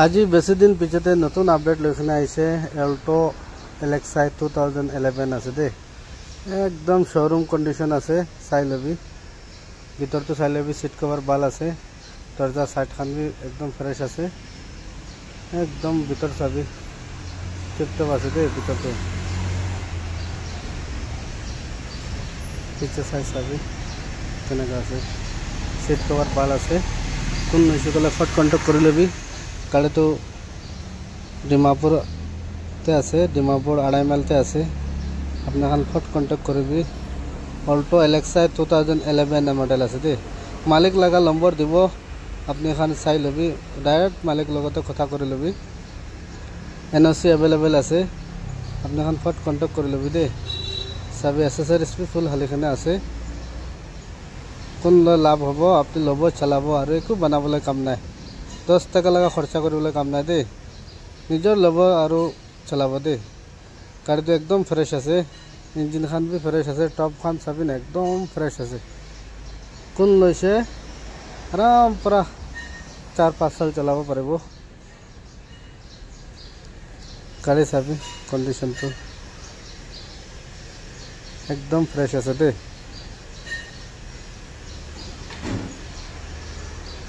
আজি বেছি দিন পিছতে নতুন আপডেট লৈখনে আইছে এল্টো এলেক্সাই 2011 আছে দে একদম শোরুম কন্ডিশন আছে চাই লবি ভিতরটো চাই লবি সিট কভার বাল আছে দরজা সাইড খান भी एकदम फ्रेश আছে একদম ভিতর চাবি টিপটপ আছে দে ভিতরটো পিছে সাইড চাবি কেনেকা আছে সিট কভার বাল আছে কোন নইছে কলে ফট কন্টাক্ট কৰি লবি गाड़ी तो डिमापुर আছে डिमापुर 2.5 माइल আছে अपने खान फट कॉन्टैक्ट करबी अल्टो एलेक्सा 2011 मॉडल আছে दे मालिक लगा नंबर দিব अपने खान চাই লবি डायरेक्ट मालिक লগতে কথা কৰি লবি एनओसी अवेलेबल আছে अपने खान फट कॉन्टैक्ट কৰি লবি दे सभी एक्सेसरीज भी फुल हालिखने আছে কোন লাভ হ'ব আপনি লব চলাব আৰু একো বনাবলৈ কাম নাই 10 টাকা লাগা খৰচা কৰিবলৈ কাম নাই দে নিজৰ লব আৰু চলাব দে গাড়ীটো একদম ফ্ৰেছ আছে ইঞ্জিন খান भी ফ্ৰেছ আছে টপ খান সবিন একদম ফ্ৰেছ আছে কোন লৈছে আৰাম পৰা 4-5 সাল চলাব পাৰিব গাড়ী সবি কন্ডিশন তো একদম ফ্ৰেছ আছে দে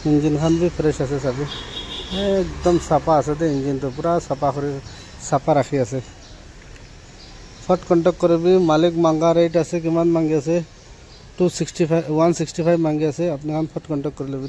इंजिन खान भी फ्रेश আছে सभी एकदम साफा আছে दे इंजिन तो पूरा साफा राखी আছে फट कॉन्टैक्ट करबी मालिक मांगा रेट আছে किमान मांगे আছে 165 मांगे আছে अपने खान फट कॉन्टैक्ट कर लेबी।